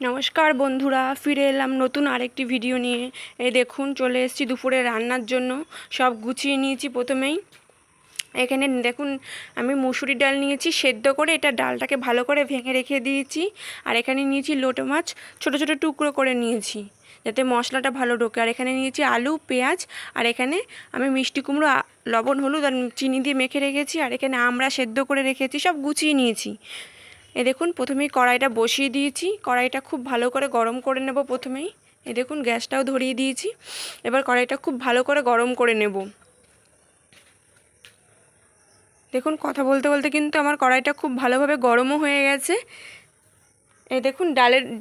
নমস্কার বন্ধুরা, ফিরে এলাম নতুন আরেকটি ভিডিও নিয়ে। এই দেখুন, চলে এসেছি দুপুরে রান্নার জন্য। সব গুছিয়ে নিয়েছি। প্রথমেই এখানে দেখুন, আমি মুসুরি ডাল নিয়েছি সেদ্ধ করে, এটা ডালটাকে ভালো করে ভেঙে রেখে দিয়েছি। আর এখানে নিয়েছি লোটে মাছ, ছোট ছোট টুকরো করে নিয়েছি যাতে মশলাটা ভালো ঢোকে। আর এখানে নিয়েছি আলু, পেঁয়াজ। আর এখানে আমি মিষ্টি কুমড়ো, লবণ, হলুদ আর চিনি দিয়ে মেখে রেখেছি। আর এখানে আমরা সেদ্ধ করে রেখেছি, সব গুছিয়ে নিয়েছি। এ দেখুন, প্রথমেই কড়াইটা বসিয়ে দিয়েছি। কড়াইটা খুব ভালো করে গরম করে নেব প্রথমেই। এ দেখুন, গ্যাসটাও ধরিয়ে দিয়েছি। এবার কড়াইটা খুব ভালো করে গরম করে নেব। দেখুন, কথা বলতে বলতে কিন্তু আমার কড়াইটা খুব ভালোভাবে গরমও হয়ে গেছে। এই দেখুন,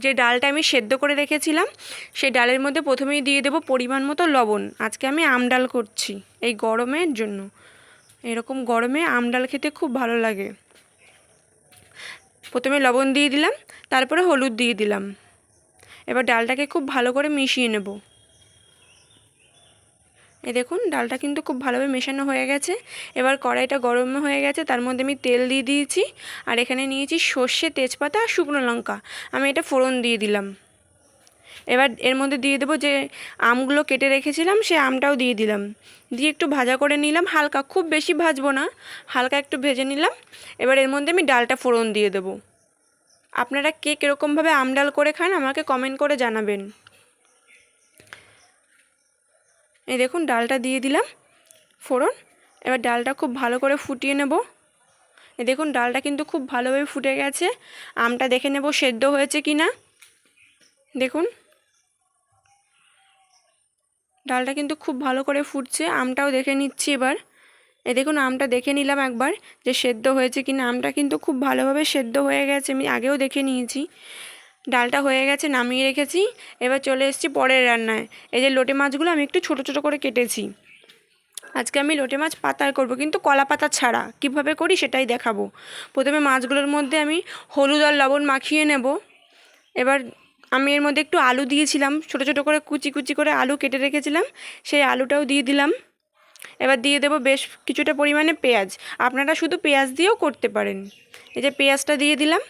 যে ডালটা আমি সেদ্ধ করে রেখেছিলাম, সেই ডালের মধ্যে প্রথমেই দিয়ে দেব পরিমাণ মতো লবণ। আজকে আমি আম ডাল করছি এই গরমের জন্য। এরকম গরমে আম ডাল খেতে খুব ভালো লাগে। প্রথমে লবণ দিয়ে দিলাম, তারপরে হলুদ দিয়ে দিলাম। এবার ডালটাকে খুব ভালো করে মিশিয়ে নেব। এই দেখুন, ডালটা কিন্তু খুব ভালোভাবে মেশানো হয়ে গেছে। এবার কড়াইটা গরম হয়ে গেছে, তার মধ্যে আমি তেল দিয়ে দিয়েছি। আর এখানে নিয়েছি সর্ষে, তেজপাতা আর শুকনো লঙ্কা। আমি এটা ফোড়ন দিয়ে দিলাম। এবার এর মধ্যে দিয়ে দেবো যে আমগুলো কেটে রেখেছিলাম, সে আমটাও দিয়ে দিলাম। দিয়ে একটু ভাজা করে নিলাম, হালকা, খুব বেশি ভাজবো না, হালকা একটু ভেজে নিলাম। এবার এর মধ্যে আমি ডালটা ফোড়ন দিয়ে দেবো। আপনারা কে কীরকমভাবে আম ডাল করে খান আমাকে কমেন্ট করে জানাবেন। এই দেখুন, ডালটা দিয়ে দিলাম ফোড়ন। এবার ডালটা খুব ভালো করে ফুটিয়ে নেব। এই দেখুন, ডালটা কিন্তু খুব ভালোভাবে ফুটে গেছে। আমটা দেখে নেব সেদ্ধ হয়েছে কি না। দেখুন, ডালটা কিন্তু খুব ভালো করে ফুটছে। আমটাও দেখে নিচ্ছি এবার। এই দেখুন, আমটা দেখে নিলাম একবার যে সেদ্ধ হয়েছে কি না। আমটা কিন্তু খুব ভালোভাবে সেদ্ধ হয়ে গেছে, আমি আগেও দেখে নিয়েছি। ডালটা হয়ে গেছে, নামিয়ে রেখেছি। এবার চলে এসেছি পরের রান্নায়। এই যে লোটে মাছগুলো আমি একটু ছোট ছোট করে কেটেছি। আজকে আমি লোটে মাছ পাতায় করব, কিন্তু কলা পাতা ছাড়া। কিভাবে করি সেটাই দেখাবো। প্রথমে মাছগুলোর মধ্যে আমি হলুদ আর লবণ মাখিয়ে নেব। এবার আমি এর মধ্যে একটু আলু দিয়েছিলাম, ছোট ছোট করে কুচি কুচি করে আলু কেটে রেখেছিলাম, সেই আলুটাও দিয়ে দিলাম। এবার দিয়ে দেবো বেশ কিছুটা পরিমাণে পেঁয়াজ। আপনারা শুধু পেঁয়াজ দিয়েও করতে পারেন। এই যে পেঁয়াজটা দিয়ে দিলাম।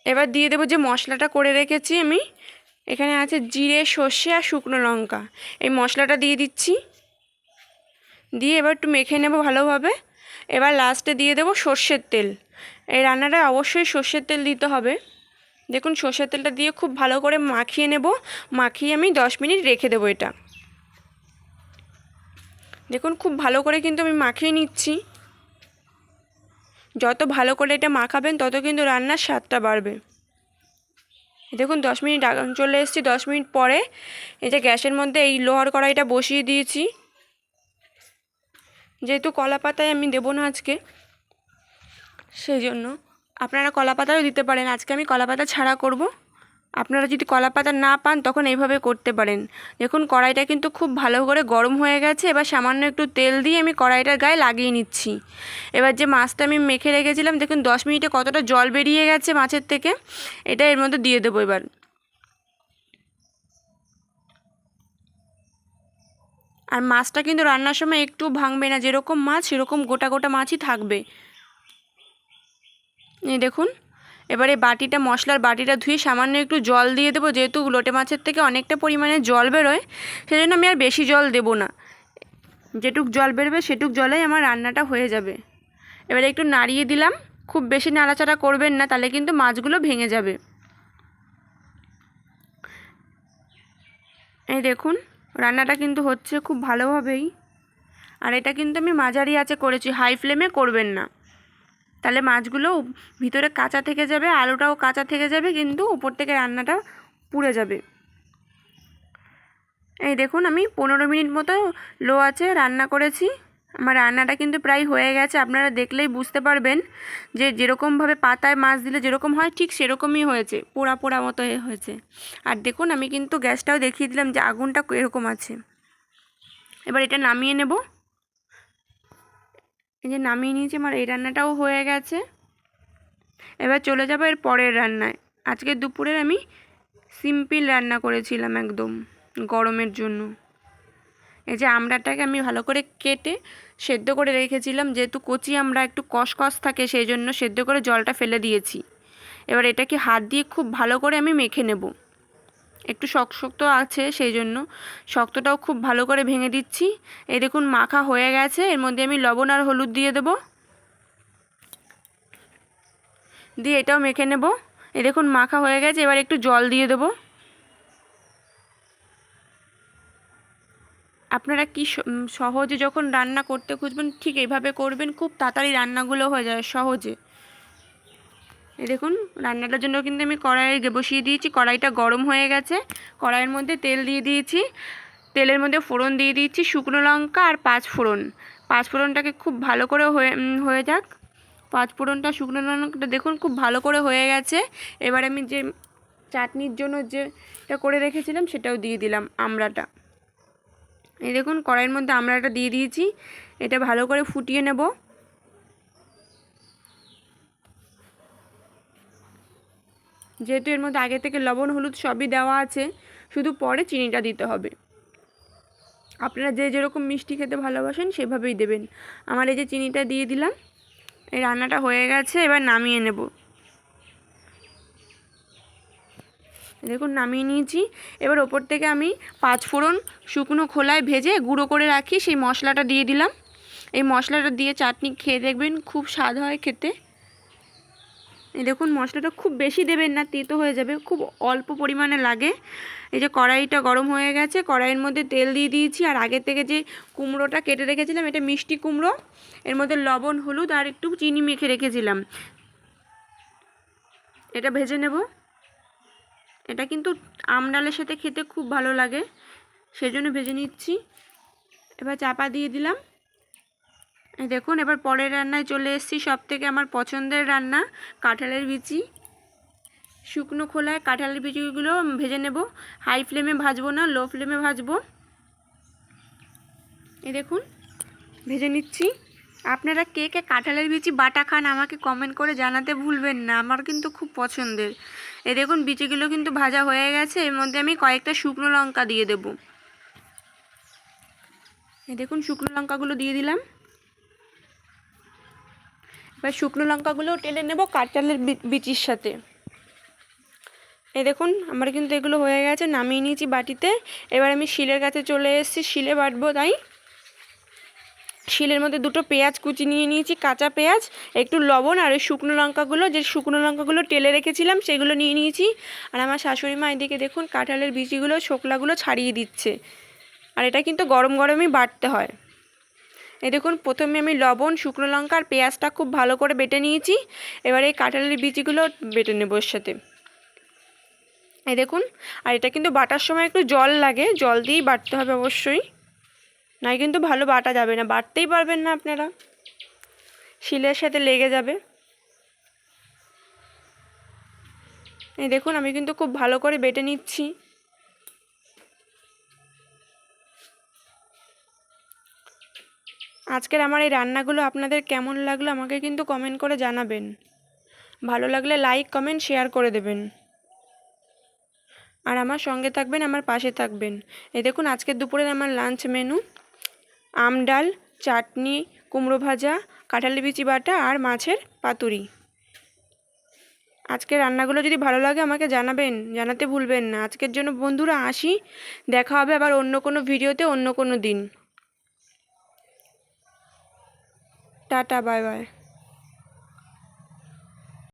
এবার দিয়ে দেবো যে মশলাটা করে রেখেছি আমি। এখানে আছে জিরে, সর্ষে আর শুকনো লঙ্কা। এই মশলাটা দিয়ে দিচ্ছি। দিয়ে এবার একটু মেখে নেব ভালোভাবে। এবার লাস্টে দিয়ে দেবো সর্ষের তেল। এই রান্নাটা অবশ্যই সর্ষের তেল দিতে হবে। দেখুন, সর্ষের তেলটা দিয়ে খুব ভালো করে মাখিয়ে নেব। মাখিয়ে আমি 10 মিনিট রেখে দেবো এটা। দেখুন, খুব ভালো করে কিন্তু আমি মাখিয়ে নিচ্ছি। যত ভালো করে এটা মাখাবেন তত কিন্তু রান্নার স্বাদটা বাড়বে। দেখুন, 10 মিনিট চলে এসেছি। 10 মিনিট পরে এই যে গ্যাসের মধ্যে এই লোহার কড়াইটা বসিয়ে দিয়েছি। যেহেতু কলা পাতায় আমি দেবো না আজকে, সেই জন্য আপনারা কলা পাতাও দিতে পারেন। আজকে আমি কলা পাতা ছাড়া করব। আপনারা যদি কলা পাতা না পান তখন এইভাবে করতে পারেন। দেখুন, কড়াইটা কিন্তু খুব ভালো করে গরম হয়ে গেছে। এবার সামান্য একটু তেল দিয়ে আমি কড়াইটার গায়ে লাগিয়ে নিচ্ছি। এবার যে মাছটা আমি মেখে রেখেছিলাম, দেখুন 10 মিনিটে কতটা জল বেরিয়ে গেছে মাছের থেকে। এটা এর মধ্যে দিয়ে দেবো এবার। আর মাছটা কিন্তু রান্নার সময় একটু ভাঙবে না, যেরকম মাছ সেরকম গোটা গোটা মাছই থাকবে। এই দেখুন, এবারে বাটিটা, মশলার বাটিটা ধুয়ে সামান্য একটু জল দিয়ে দেবো। যেহেতু লোটে মাছের থেকে অনেকটা পরিমাণে জল বেরোয়, সেজন্য আমি আর বেশি জল দেব না। যেটুক জল বেরোবে সেটুক জলেই আমার রান্নাটা হয়ে যাবে। এবারে একটু নাড়িয়ে দিলাম। খুব বেশি নাড়াচাড়া করবেন না, তাহলে কিন্তু মাছগুলো ভেঙে যাবে। এই দেখুন, রান্নাটা কিন্তু হচ্ছে খুব ভালোভাবেই। আর এটা কিন্তু আমি মাঝারি আঁচে করেছি, হাই ফ্লেমে করবেন না, তাহলে মাছগুলো ভিতরে কাঁচা থেকে যাবে, আলুটাও কাঁচা থেকে যাবে, কিন্তু উপর থেকে রান্নাটা পুড়ে যাবে। এই দেখুন, আমি 15 মিনিট মতো লো আঁচে রান্না করেছি। আমার রান্নাটা কিন্তু প্রায় হয়ে গেছে। আপনারা দেখলেই বুঝতে পারবেন যে যেরকমভাবে পাতায় মাছ দিলে যেরকম হয়, ঠিক সেরকমই হয়েছে, পোড়া পোড়া মতো হয়েছে। আর দেখুন, আমি কিন্তু গ্যাসটাও দেখিয়ে দিলাম যে আগুনটা এরকম আছে। এবার এটা নামিয়ে নেব। এই যে নামিয়ে নিয়েছি, আমার এই রান্নাটাও হয়ে গেছে। এবার চলে যাব এর পরের রান্নায়। আজকে দুপুরের আমি সিম্পল রান্না করেছিলাম একদম গরমের জন্য। এই যে আমড়াটাকে আমি ভালো করে কেটে সেদ্ধ করে রেখেছিলাম। যেহেতু কচি আমড়া একটু কষকষ থাকে, সেই জন্য সেদ্ধ করে জলটা ফেলে দিয়েছি। এবার এটাকে হাত দিয়ে খুব ভালো করে আমি মেখে নেব। একটু শক্ত শক্ত আছে, সেই জন্য শক্তটাও খুব ভালো করে ভেঙে দিচ্ছি। এই দেখুন মাখা হয়ে গেছে। এর মধ্যে আমি লবণ আর হলুদ দিয়ে দেব, দিয়ে এটাও মেখে নেব। এই দেখুন মাখা হয়ে গেছে। এবার একটু জল দিয়ে দেব। আপনারা কি সহজে যখন রান্না করতে খুঁজবেন ঠিক এইভাবে করবেন, খুব তাড়াতাড়ি রান্নাগুলো হয়ে যায় সহজে। এই দেখুন রান্নাটার জন্য কিন্তু আমি কড়াই বসিয়ে দিয়েছি। কড়াইটা গরম হয়ে গেছে। কড়াইয়ের মধ্যে তেল দিয়ে দিয়েছি। তেলের মধ্যে ফোড়ন দিয়ে দিয়েছি শুকনো লঙ্কা আর 5 ফোড়ন। 5 ফোড়নটাকে খুব ভালো করে হয়ে যাক। 5 ফোড়নটা শুকনো লঙ্কাটা দেখুন খুব ভালো করে হয়ে গেছে। এবার আমি যে চাটনির জন্য যেটা করে রেখেছিলাম সেটাও দিয়ে দিলাম, আমড়াটা। এই দেখুন কড়াইয়ের মধ্যে আমড়াটা দিয়ে দিয়েছি। এটা ভালো করে ফুটিয়ে নেব। যেহেতু এর মধ্যে আগে থেকে লবণ হলুদ সবই দেওয়া আছে, শুধু পরে চিনিটা দিতে হবে। আপনারা যে যেরকম মিষ্টি খেতে ভালোবাসেন সেভাবেই দেবেন। আমার এই যে চিনিটা দিয়ে দিলাম। এই রান্নাটা হয়ে গেছে, এবার নামিয়ে নেব। দেখুন নামিয়ে নিয়েছি। এবার ওপর থেকে আমি 5 ফোড়ন শুকনো খোলায় ভেজে গুঁড়ো করে রাখি সেই মশলাটা দিয়ে দিলাম। এই মশলাটা দিয়ে চাটনি খেয়ে দেখবেন, খুব স্বাদ হয় খেতে। এই দেখুন মশলাটা খুব বেশি দেবেন না, তেতো হয়ে যাবে, খুব অল্প পরিমাণে লাগে। এই যে কড়াইটা গরম হয়ে গেছে, কড়াইয়ের মধ্যে তেল দিয়ে দিয়েছি। আর আগে থেকে যে কুমড়োটা কেটে রেখেছিলাম, এটা মিষ্টি কুমড়ো, এর মধ্যে লবণ হলুদ আর একটু চিনি মেখে রেখেছিলাম, এটা ভেজে নেব। এটা কিন্তু আমডালের সাথে খেতে খুব ভালো লাগে, সেজন্য ভেজে নিচ্ছি। এবার চাপা দিয়ে দিলাম। দেখুন এবার পরের রান্নায় চলে এসেছি। সব থেকে আমার পছন্দের রান্না কাঁঠালের বিচি। শুকনো খোলায় কাঁঠালের বিচিগুলো ভেজে নেব। হাই ফ্লেমে ভাজবো না, লো ফ্লেমে ভাজবো। এই দেখুন ভেজে নিচ্ছি। আপনারা কে কে কাঁঠালের বিচি বাটা খান আমাকে কমেন্ট করে জানাতে ভুলবেন না, আমার কিন্তু খুব পছন্দের। এই দেখুন বিচিগুলো কিন্তু ভাজা হয়ে গেছে। এর মধ্যে আমি কয়েকটা শুকনো লঙ্কা দিয়ে দেব। এই দেখুন শুকনো লঙ্কাগুলো দিয়ে দিলাম। এবার শুকনো লঙ্কাগুলো টেলে নেব কাঁঠালের বিচির সাথে। এই দেখুন আমার কিন্তু এগুলো হয়ে গেছে, নামিয়ে নিয়েছি বাটিতে। এবার আমি শিলের কাছে চলে এসেছি, শিলে বাটবো। তাই শিলের মধ্যে 2টো পেঁয়াজ কুচি নিয়ে নিয়েছি, কাঁচা পেঁয়াজ, একটু লবণ আর ওই শুকনো লঙ্কাগুলো টেলে রেখেছিলাম সেগুলো নিয়ে নিয়েছি। আর আমার শাশুড়ি মা এদিকে দেখুন কাঁঠালের বিচিগুলো ছোকলাগুলো ছাড়িয়ে দিচ্ছে। আর এটা কিন্তু গরম গরমই বাটতে হয়। এই দেখুন প্রথমে আমি লবণ শুকনো লঙ্কা আর পেঁয়াজটা খুব ভালো করে বেটে নিয়েছি। এবার এই কাঁঠালের বিচিগুলো বেটে নেব এর সাথে। এই দেখুন, আর এটা কিন্তু বাটার সময় একটু জল লাগে, জল দিয়েই বাটতে হবে অবশ্যই, নাই কিন্তু ভালো বাটা যাবে না, বাটতেই পারবেন না আপনারা, শিলের সাথে লেগে যাবে। এই দেখুন আমি কিন্তু খুব ভালো করে বেটে নিচ্ছি। আজকের আমার এই রান্নাগুলো আপনাদের কেমন লাগলো আমাকে কিন্তু কমেন্ট করে জানাবেন। ভালো লাগলে লাইক কমেন্ট শেয়ার করে দেবেন। আর আমার সঙ্গে থাকবেন, আমার পাশে থাকবেন। এই দেখুন আজকের দুপুরের আমার লাঞ্চ মেনু আম ডাল, চাটনি, কুমড়ো ভাজা, কাঁঠালের বিচি বাটা আর মাছের পাতুরি। আজকের রান্নাগুলো যদি ভালো লাগে আমাকে জানাবেন, জানাতে ভুলবেন না। আজকের জন্য বন্ধুরা আসি, দেখা হবে আবার অন্য কোনো ভিডিওতে অন্য কোনো দিন। Tata, bye bye.